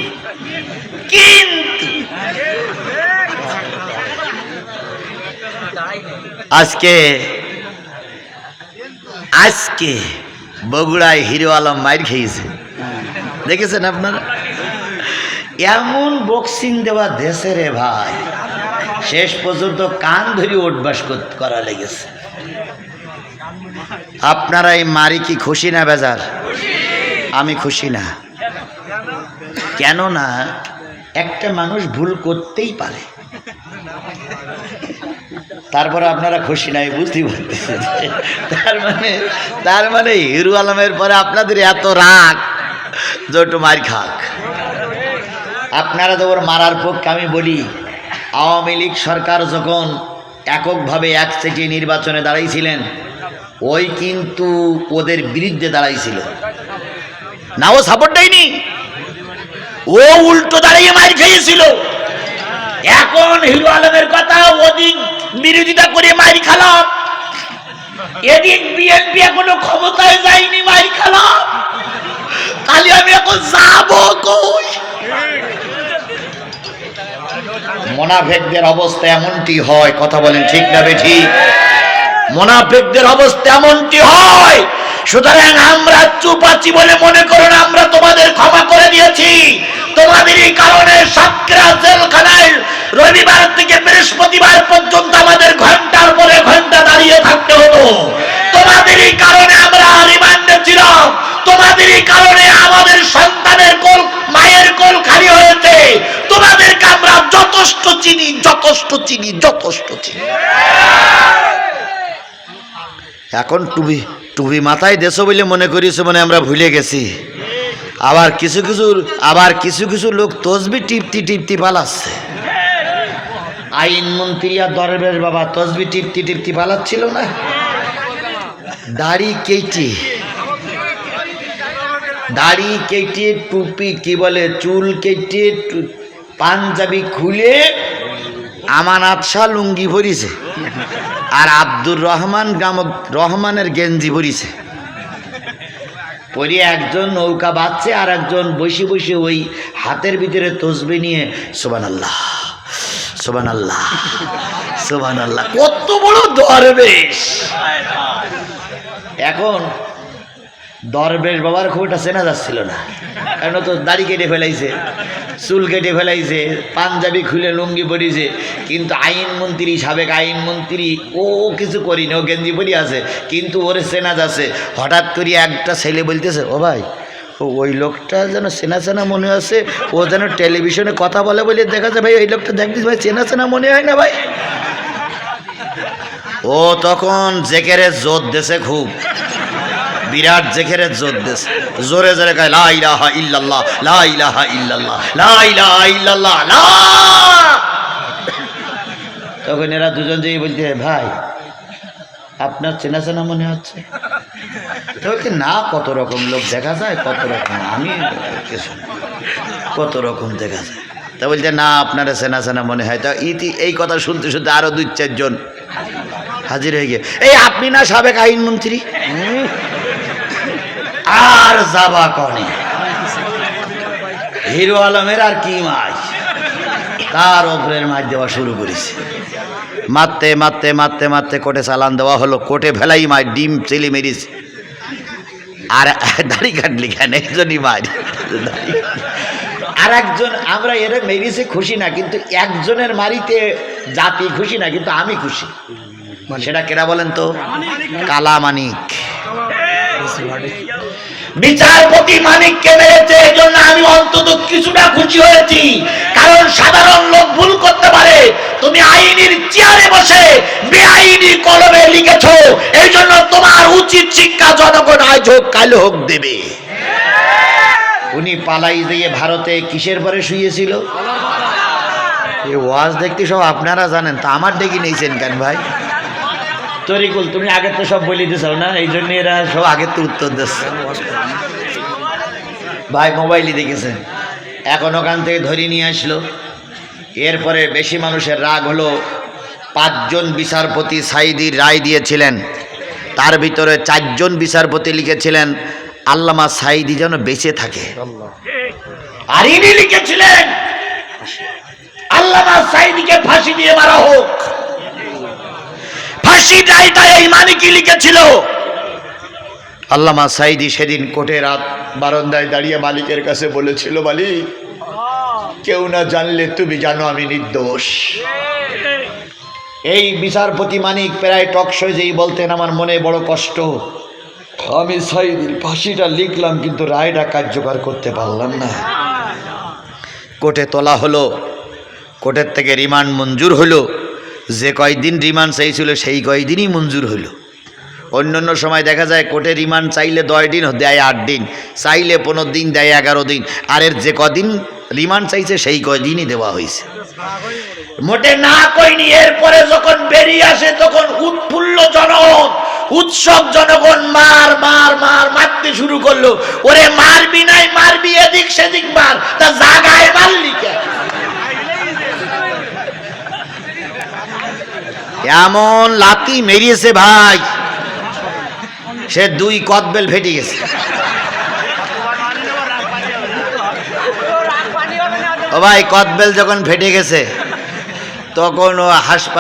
[SPEAKER 1] কিন্তু আজকে আজকে বগুড়ায় হিরো আলম মাইর খেয়েছে, দেখেছেন আপনারা? এমন বক্সিং দেওয়া দেশে রে ভাই, শেষ পর্যন্ত কান ধরি ওঠবাস করা লেগেছে। আপনারা এই মারি কি খুশি না বেজার? আমি খুশি না। কেন না, একটা মানুষ ভুল করতেই পারে, তারপরে আপনারা খুশি নাই, বুঝতে পারতেছেন? তার মানে হিরো আলমের পরে আপনাদের এত রাগ যে একটু মার খাক। আপনারা তো ওর মারার পক্ষে। আমি বলি, আওয়ামী লীগ সরকার যখন এককভাবে একচেটিয়া নির্বাচনে দাঁড়াইছিলেন, ওই কিন্তু ওদের বিরুদ্ধে দাঁড়াইছিল না, ও সাপোর্ট দেয়নি, ও উল্টো দাঁড়িয়ে মার খেয়েছিল। এখন হিরো আলমের কথা ওদিক বিরোধিতা করে মার খালাম, এদিন বিএনপি এখনো ক্ষমতায় যায়নি, মাই খালাম, তাহলে আমি এখন যাবো কই? মুনাফিকদের অবস্থা এমনটি হয়, কথা বলেন ঠিক না বেঠিক? মুনাফিকদের অবস্থা এমনটি হয়। সুতরাং আমরা চুপ আছি বলে মনে করো না আমরা তোমাদের ক্ষমা করে দিয়েছি। তোমাদেরই কারণে সাতক্ষীরা জেলখানায় রবিবার থেকে বৃহস্পতিবার পর্যন্ত আমাদের ঘন্টার পরে ঘন্টা দাঁড়িয়ে থাকতে হতো। তোমাদেরই কারণে আমরা রিমান্ডে ছিলাম। তোমাদেরই কারণে আমাদের সন্তানের কোল, মায়ের কোল খালি হয়েছে। তোমাদেরকে আমরা যথেষ্ট চিনি, যথেষ্ট চিনি, যথেষ্ট চিনি। এখন টুপি টুপি মাথায় দেশো বলে মনে করিস, মানে আমরা ভুলে গেছি। আবার কিছু কিছু লোক তসবি টিপতি টিপতি পালাচ্ছে। আইনমন্ত্রী আর দরবেশ বাবা তসবি টিপতি টিপতি পালাচ্ছিল না, দাড়ি কেটে টুপি কি বলে চুল কেটে পাঞ্জাবি খুলে আমানত শাহ লুঙ্গি ভরিছে, আর আব্দুর রহমানের গেঞ্জি ভরিছে। পরে একজন নৌকা বাঁচছে, আর একজন বসে বসে ওই হাতের ভিতরে তসবি নিয়ে সুবহানাল্লাহ সুবহানাল্লাহ সুবহানাল্লাহ। কত বড় দরবেশ! এখন দরবেশ বাবার খুব একটা চেনা যাচ্ছিল না, কারণ তো দাড়ি কেটে ফেলাইছে, চুল কেটে ফেলাইছে, পাঞ্জাবি খুলে লুঙ্গি পরিছে। কিন্তু আইনমন্ত্রী, সাবেক আইনমন্ত্রী, ও কিছু করিনি, ও গেঞ্জি পরি আছে, কিন্তু ওর চেনা যাচ্ছে। হঠাৎ করে একটা ছেলে বলতেছে, ও ভাই ওই লোকটা যেন চেনা চেনা মনে আছে, ও যেন টেলিভিশনে কথা বলে বলে দেখা যায়, ভাই ওই লোকটা দেখছিস ভাই, চেনা চেনা মনে হয় না ভাই? ও তখন জেকেরের জোর দেশে, খুব বিরাট জেকেরের জোর দেশে, জোরে জোরে কয় লা ইলাহা ইল্লাল্লাহ, লা ইলাহা ইল্লাল্লাহ, লা ইলাহা ইল্লাল্লাহ, লা। তখন এরা দুজন যেই বলতে, ভাই আপনার চেনা চেনা মনে হচ্ছে। না, কত রকম লোক দেখা যায়, কত রকম, আমি কত রকম দেখা যায়। তা বলছে না, আপনারা চেনা চেনা মনে হয়। তা এই কথা শুনতে শুনতে আরো 2-4 জন হাজির হয়ে গিয়ে, এই আপনি না সাবেক আইনমন্ত্রী? আর যাবা কনে হিরো আলমের আর কি মাছ, তার ওপরের মাছ দেওয়া শুরু করেছে। মারতে মারতে মারতে মারতে কোর্টে চালান দেওয়া হলো। কোর্টে ফেলাই মাছ, ডিম চেলি মেরিস। আর দাড়ি কাটলি কেন, একজনই মাছ। আর একজন, আমরা এর মেরিসে খুশি না, কিন্তু একজনের মারিতে জাতি খুশি না, কিন্তু আমি খুশি। সেটা কেরা বলেন তো? কালা মানিক। বিচারপতি মানিককে মেরেছে, এই জন্য আমি অন্তত কিছুটা খুশি হয়েছি। কারণ সাধারণ লোক ভুল করতে পারে, তুমি আইনের চেয়ারে বসে বেআইনি কলমে লিখেছো, এই জন্য তোমার উচিত শিক্ষা জনগণ আজ হোক কাল হোক দেবে। উনি পালাই দিয়ে ভারতে কিসের পরে শুয়েছিল? এই ওয়াজ দেখতে সব আপনারা জানেন, তা আমার ডেকে নিয়েছেন কেন ভাই? তরিকুল, তুমি আগে তো সব বলে দিছো না, এই জন্য এরা সব আগের তো উত্তর দিচ্ছে। ভাই মোবাইলই দেখেছেন, এখন ওখান থেকে ধরে নিয়ে আসলো। এরপরে বেশি মানুষের রাগ হলো। 5 জন বিচারপতি সাঈদীর রায় দিয়েছিলেন, তার ভিতরে 4 জন বিচারপতি লিখেছিলেন আল্লামা সাঈদী যেন বেঁচে থাকে। আর ইনি লিখেছিলেন আল্লামা সাঈদীকে ফাঁসি দিয়ে মারা হোক। ফাঁসি রায়টা এই মানিকই লিখেছিল। আল্লামা সাঈদী সেদিন কোর্টের বারান্দায় দাঁড়িয়ে মালিকের কাছে বলেছিল, মালিক কেউ না জানলে তুমি জানো আমি নির্দোষ। এই বিচারপতি মানিক প্রায় টকশোয় যেই বলতেন, আমার মনে বড় কষ্ট, আমি সাঈদীর ফাঁসিটা লিখলাম কিন্তু রায়টা কার্যকর করতে পারলাম না। কোর্টে তোলা হলো, কোর্টের থেকে রিমান্ড মঞ্জুর হলো। যে কয়দিন রিমান্ড চাইছিল সেই কয়দিনই মঞ্জুর হলো। অন্যান্য সময় দেখা যায় কোর্টে রিমান্ড চাইলে 10 দিন দেয়, 8 দিন চাইলে 15 দিন দেয়, 11 দিন। আর এর যে কদিন রিমান্ড চাইছে সেই কয়দিনই দেওয়া হয়েছে। মোটে না কইনি। এরপরে যখন বেরিয়ে আসে তখন উৎফুল্ল জনগণ, উৎসব জনগণ মার মার মার মারতে শুরু করলো। ওরে মারবি নাই, মারবি এদিক সেদিক মার, তা জাগায় মারলি কেন? এমন লাথি মেরিয়েছে ভাই, সে 2 কদবেল ফেটে গেছে। ও ভাই, কদবেল যখন ফেটে গেছে তখন ও হাসপাতাল